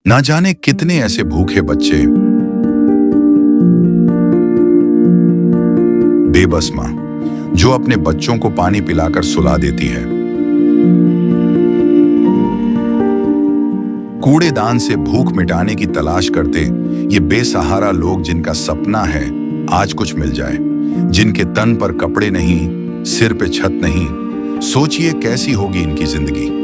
ना जाने कितने ऐसे भूखे बच्चे, बेबस मां जो अपने बच्चों को पानी पिलाकर सुला देती है। कूड़ेदान से भूख मिटाने की तलाश करते ये बेसहारा लोग जिनका सपना है आज कुछ मिल जाए, जिनके तन पर कपड़े नहीं, सिर पे छत नहीं, सोचिए कैसी होगी इनकी जिंदगी।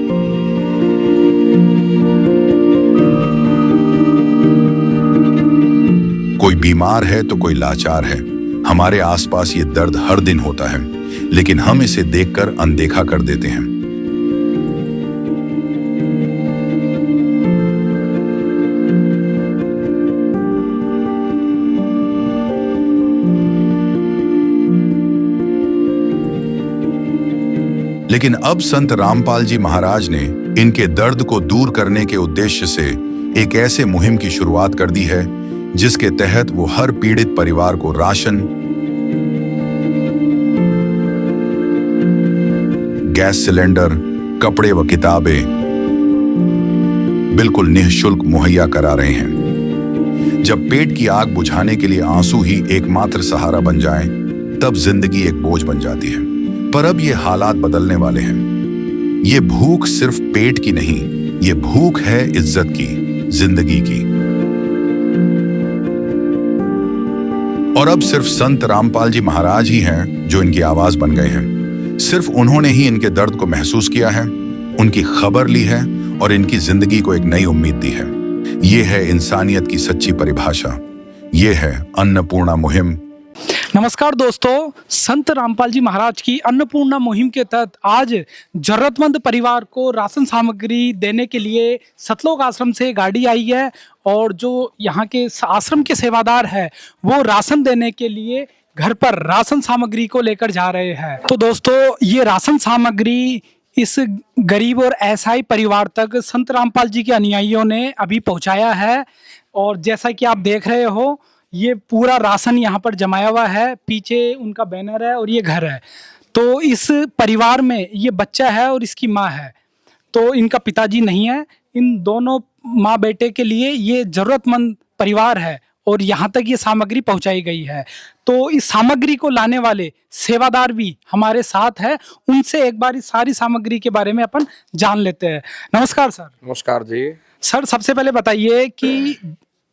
कोई बीमार है तो कोई लाचार है। हमारे आसपास ये दर्द हर दिन होता है, लेकिन हम इसे देखकर अनदेखा कर देते हैं। लेकिन अब संत रामपाल जी महाराज ने इनके दर्द को दूर करने के उद्देश्य से एक ऐसे मुहिम की शुरुआत कर दी है जिसके तहत वो हर पीड़ित परिवार को राशन, गैस सिलेंडर, कपड़े व किताबें बिल्कुल निःशुल्क मुहैया करा रहे हैं। जब पेट की आग बुझाने के लिए आंसू ही एकमात्र सहारा बन जाएं, तब जिंदगी एक बोझ बन जाती है। पर अब ये हालात बदलने वाले हैं। ये भूख सिर्फ पेट की नहीं, ये भूख है इज्जत की, जिंदगी की। और अब सिर्फ संत रामपाल जी महाराज ही हैं जो इनकी आवाज बन गए हैं। सिर्फ उन्होंने ही इनके दर्द को महसूस किया है, उनकी खबर ली है और इनकी जिंदगी को एक नई उम्मीद दी है। ये है इंसानियत की सच्ची परिभाषा। ये है अन्नपूर्णा मुहिम। नमस्कार दोस्तों, संत रामपाल जी महाराज की अन्नपूर्णा मुहिम के तहत आज जरूरतमंद परिवार को राशन सामग्री देने के लिए सतलोक आश्रम से गाड़ी आई है और जो यहाँ के आश्रम के सेवादार है वो राशन देने के लिए घर पर राशन सामग्री को लेकर जा रहे हैं। तो दोस्तों, ये राशन सामग्री इस गरीब और असहाय परिवार तक संत रामपाल जी के अनुयायियों ने अभी पहुँचाया है। और जैसा कि आप देख रहे हो, ये पूरा राशन यहाँ पर जमाया हुआ है। पीछे उनका बैनर है और ये घर है। तो इस परिवार में ये बच्चा है और इसकी माँ है। तो इनका पिताजी नहीं है। इन दोनों माँ बेटे के लिए ये जरूरतमंद परिवार है और यहाँ तक ये सामग्री पहुँचाई गई है। तो इस सामग्री को लाने वाले सेवादार भी हमारे साथ है। उनसे एक बार इस सारी सामग्री के बारे में अपन जान लेते हैं। नमस्कार सर। नमस्कार जी। सर, सबसे पहले बताइए कि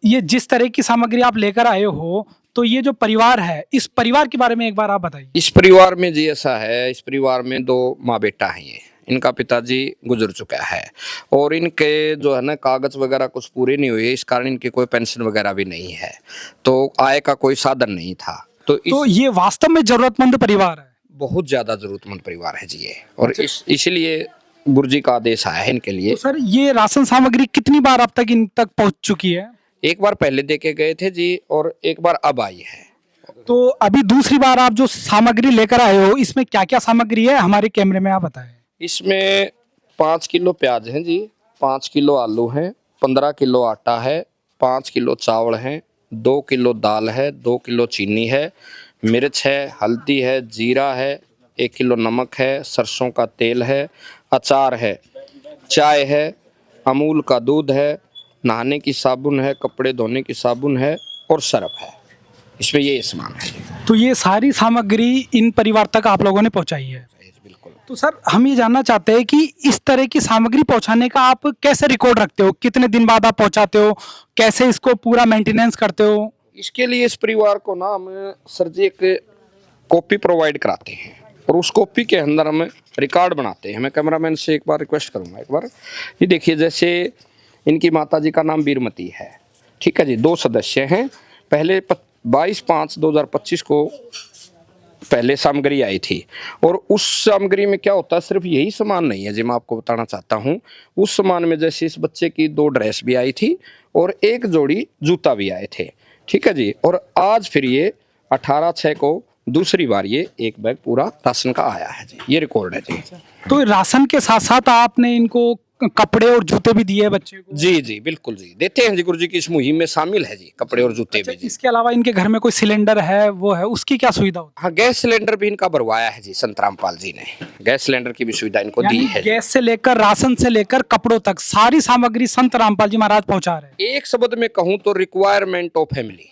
ये जिस तरह की सामग्री आप लेकर आए हो, तो ये जो परिवार है, इस परिवार के बारे में एक बार आप बताइए। इस परिवार में जी ऐसा है, इस परिवार में दो माँ बेटा हैं। ये इनका पिताजी गुजर चुका है और इनके जो है ना कागज वगैरह कुछ पूरे नहीं हुए, इस कारण इनकी कोई पेंशन वगैरह भी नहीं है, तो आय का कोई साधन नहीं था। तो ये वास्तव में जरूरतमंद परिवार है। बहुत ज्यादा जरूरतमंद परिवार है जी ये। और इसलिए गुरु जी का आदेश आया है इनके लिए। तो सर, ये राशन सामग्री कितनी बार अब तक इन तक पहुंच चुकी है? एक बार पहले दे के गए थे जी और एक बार अब आई है। तो अभी दूसरी बार आप जो सामग्री लेकर आए हो, इसमें क्या क्या सामग्री है, हमारे कैमरे में आप बताएं। इसमें 5 किलो प्याज है जी, 5 किलो आलू है, 15 किलो आटा है, 5 किलो चावल है, 2 किलो दाल है, 2 किलो चीनी है, मिर्च है, हल्दी है, जीरा है, 1 किलो नमक है, सरसों का तेल है, अचार है, चाय है, अमूल का दूध है, नहाने की साबुन है, कपड़े धोने की साबुन है और सरफ है। इसमें ये सामान है। तो ये सारी सामग्री इन परिवार तक आप लोगों ने पहुंचाई है। बिल्कुल। तो सर, हम ये जानना चाहते हैं कि इस तरह की सामग्री पहुंचाने का आप कैसे रिकॉर्ड रखते हो? कितने दिन बाद आप पहुंचाते हो? कैसे इसको पूरा मेंटेनेंस करते हो? इसके लिए इस परिवार को ना हम सर जी एक कॉपी प्रोवाइड कराते हैं और उस कॉपी के अंदर हम रिकॉर्ड बनाते हैं। मैं कैमरामैन से एक बार रिक्वेस्ट करूंगा, एक बार ये देखिए। जैसे इनकी माताजी का नाम बीरमती है, ठीक है जी। 2 सदस्य हैं। पहले 22/5/2025 को पहले सामग्री आई थी और उस सामग्री में क्या होता है, सिर्फ यही सामान नहीं है जी, मैं आपको बताना चाहता हूँ। उस सामान में जैसे इस बच्चे की 2 ड्रेस भी आई थी और 1 जोड़ी जूता भी आए थे, ठीक है जी। और आज फिर ये 18/6 को दूसरी बार ये 1 बैग पूरा राशन का आया है जी। ये रिकॉर्ड है जी। तो राशन के साथ साथ आपने इनको कपड़े और जूते भी दिए हैं बच्चे को। जी जी बिल्कुल जी, देते हैं जी, गुरु जी की इस मुहिम में शामिल है जी, कपड़े और जूते अच्छा, भी जी। इसके अलावा इनके घर में कोई सिलेंडर है, वो है, उसकी क्या सुविधा होती हाँ, गैस सिलेंडर भी इनका भरवाया है जी, संत रामपाल जी ने गैस सिलेंडर की भी सुविधा इनको है? दी यानी है। गैस से लेकर, राशन से लेकर, कपड़ों तक सारी सामग्री संत रामपाल जी महाराज पहुंचा रहे हैं। एक शब्द में कहूँ तो रिक्वायरमेंट ऑफ फैमिली,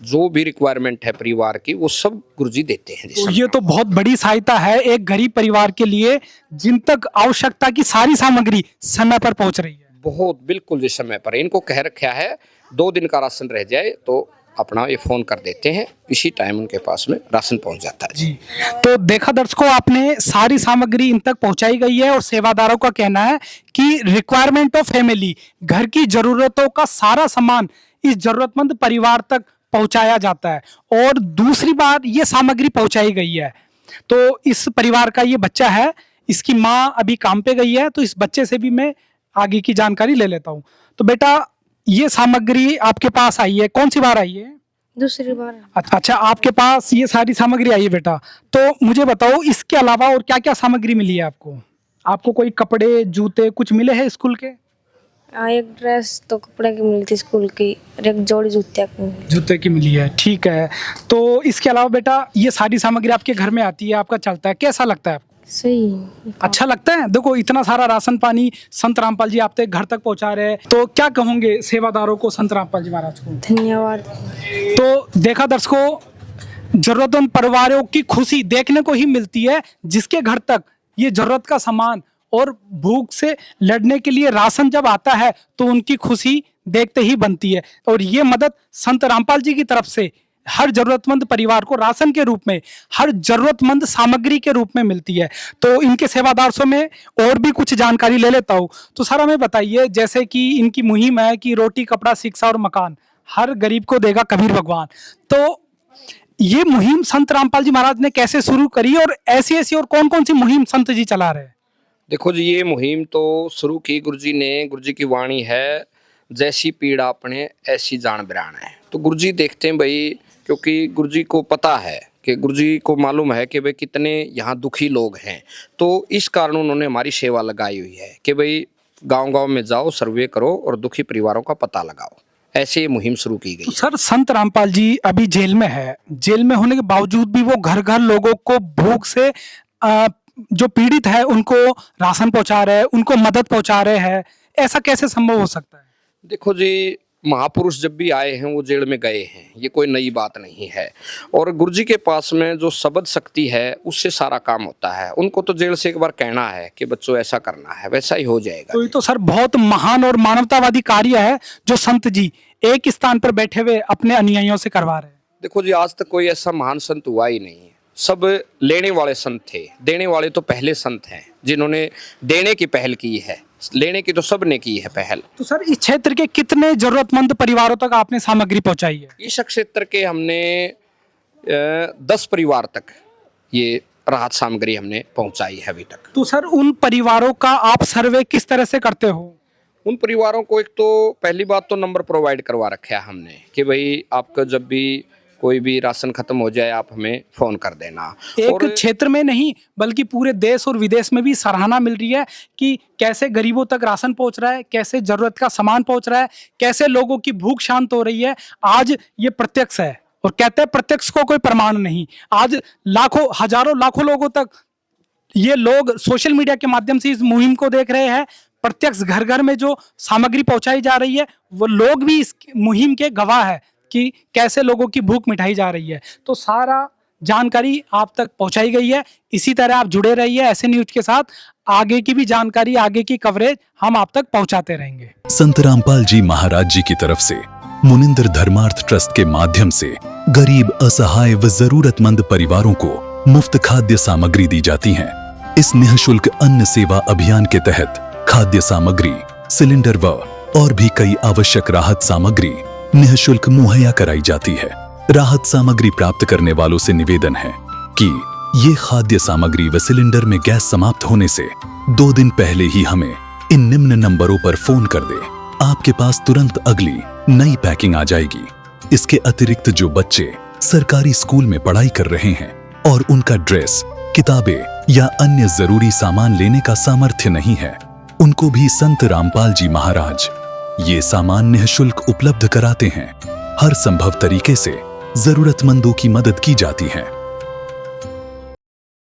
जो भी रिक्वायरमेंट है परिवार की, वो सब गुरुजी देते हैं जी। तो ये तो बहुत बड़ी सहायता है एक गरीब परिवार के लिए, जिन तक आवश्यकता की सारी सामग्री समय पर पहुंच रही है। बहुत बिल्कुल जिस समय पर इनको कह रखा है 2 दिन का राशन रह जाए तो अपना ये फोन कर देते हैं, इसी टाइम उनके पास में राशन पहुंच जाता है जी। तो देखा दर्शकों, आपने सारी सामग्री इन तक पहुंचाई गई है और सेवादारों का कहना है कि रिक्वायरमेंट ऑफ फैमिली, घर की जरूरतों का सारा सामान इस जरूरतमंद परिवार तक पहुंचाया जाता है। और दूसरी बार ये सामग्री पहुंचाई गई है तो इस परिवार का ये बच्चा है, इसकी माँ अभी काम पे गई है, तो इस बच्चे से भी मैं आगे की जानकारी ले लेता हूँ। तो बेटा, ये सामग्री आपके पास आई है, कौन सी बार आई है? दूसरी बार। अच्छा, आपके पास ये सारी सामग्री आई है बेटा। तो मुझे बताओ, इसके अलावा और क्या क्या सामग्री मिली है आपको? आपको कोई कपड़े, जूते कुछ मिले हैं स्कूल के? एक ड्रेस तो कपड़े की मिली थी स्कूल की, और एक जोड़ी जूते की मिली। जूते की मिली है, ठीक है। तो इसके अलावा बेटा, ये सारी सामग्री आपके घर में आती है, आपका चलता है, कैसा लगता है आपको? सही। अच्छा लगता है? देखो, इतना सारा राशन पानी संत रामपाल जी आप तक घर तक पहुंचा रहे हैं, तो क्या कहोगे सेवादारों को, संत रामपाल जी महाराज को? धन्यवाद। तो देखा दर्शकों, जरूरतमंद परिवारों की खुशी देखने को ही मिलती है, जिसके घर तक ये जरूरत का सामान और भूख से लड़ने के लिए राशन जब आता है तो उनकी खुशी देखते ही बनती है। और ये मदद संत रामपाल जी की तरफ से हर जरूरतमंद परिवार को राशन के रूप में, हर जरूरतमंद सामग्री के रूप में मिलती है। तो इनके सेवादार से मैं और भी कुछ जानकारी ले लेता हूँ। तो सर, हमें बताइए, जैसे कि इनकी मुहिम है कि रोटी, कपड़ा, शिक्षा और मकान हर गरीब को देगा कबीर भगवान, तो ये मुहिम संत रामपाल जी महाराज ने कैसे शुरू करी और ऐसी और कौन कौन सी मुहिम संत जी चला रहे हैं? देखो जी, ये मुहिम तो शुरू की गुरुजी ने, गुरुजी की वाणी है, जैसी पीड़ा अपने ऐसी जान बिरान है। तो गुरुजी देखते हैं भाई, क्योंकि गुरुजी को पता है कि गुरुजी को मालूम है कि भाई कितने यहाँ दुखी लोग हैं, तो इस कारण उन्होंने हमारी सेवा लगाई हुई है कि भाई गांव-गांव में जाओ, सर्वे करो और दुखी परिवारों का पता लगाओ। ऐसे मुहिम शुरू की गई। तो सर, संत रामपाल जी अभी जेल में है, जेल में होने के बावजूद भी वो घर घर लोगों को भूख से जो पीड़ित है उनको राशन पहुंचा रहे हैं, उनको मदद पहुंचा रहे हैं, ऐसा कैसे संभव हो सकता है? देखो जी, महापुरुष जब भी आए हैं वो जेल में गए हैं, ये कोई नई बात नहीं है। और गुरुजी के पास में जो शब्द शक्ति है उससे सारा काम होता है। उनको तो जेल से एक बार कहना है कि बच्चों ऐसा करना है, वैसा ही हो जाएगा। तो ये तो सर बहुत महान और मानवतावादी कार्य है जो संत जी एक स्थान पर बैठे हुए अपने अनुयायियों से करवा रहे हैं। देखो जी, आज तक कोई ऐसा महान संत हुआ ही नहीं है। सब लेने वाले संत थे, देने वाले तो पहले संत हैं जिन्होंने देने की पहल की है, लेने की तो सबने की है पहल। तो सर, इस क्षेत्र के कितने जरूरतमंद परिवारों तक आपने सामग्री पहुंचाई है? इस क्षेत्र के हमने 10 परिवार तक ये राहत सामग्री हमने पहुंचाई है अभी तक। तो सर, उन परिवारों का आप सर्वे किस तरह से करते हो? उन परिवारों को एक तो पहली बात तो नंबर प्रोवाइड करवा रखा है हमने कि भाई आपका जब भी कोई भी राशन खत्म हो जाए आप हमें फोन कर देना। एक क्षेत्र में नहीं बल्कि पूरे देश और विदेश में भी सराहना मिल रही है कि कैसे गरीबों तक राशन पहुंच रहा है, कैसे जरूरत का सामान पहुंच रहा है, कैसे लोगों की भूख शांत हो रही है। आज ये प्रत्यक्ष है, और कहते हैं प्रत्यक्ष को कोई प्रमाण नहीं। आज लाखों, हजारों, लाखों लोगों तक ये लोग सोशल मीडिया के माध्यम से इस मुहिम को देख रहे हैं। प्रत्यक्ष घर घर में जो सामग्री पहुंचाई जा रही है, वो लोग भी इस मुहिम के गवाह है कि कैसे लोगों की भूख मिटाई जा रही है। तो सारा जानकारी आप तक पहुंचाई गई है। इसी तरह आप जुड़े रहिए ऐसे न्यूज के साथ। आगे की भी जानकारी, आगे की कवरेज हम आप तक पहुंचाते रहेंगे। संत रामपाल जी महाराज जी की तरफ से मुनिंदर धर्मार्थ ट्रस्ट के माध्यम से गरीब, असहाय व जरूरतमंद परिवारों को मुफ्त खाद्य सामग्री दी जाती है। इस निःशुल्क अन्न सेवा अभियान के तहत खाद्य सामग्री, सिलेंडर व और भी कई आवश्यक राहत सामग्री निःशुल्क मुहैया कराई जाती है। राहत सामग्री प्राप्त करने वालों से निवेदन है कि ये खाद्य सामग्री व सिलेंडर में गैस समाप्त होने से 2 दिन पहले ही हमें इन निम्न नंबरों पर फोन कर दे। आपके पास तुरंत अगली नई पैकिंग आ जाएगी। इसके अतिरिक्त जो बच्चे सरकारी स्कूल में पढ़ाई कर रहे हैं और उनका ड्रेस, किताबें या अन्य जरूरी सामान लेने का सामर्थ्य नहीं है, उनको भी संत रामपाल जी महाराज ये सामान निःशुल्क उपलब्ध कराते हैं। हर संभव तरीके से जरूरतमंदों की मदद की जाती है।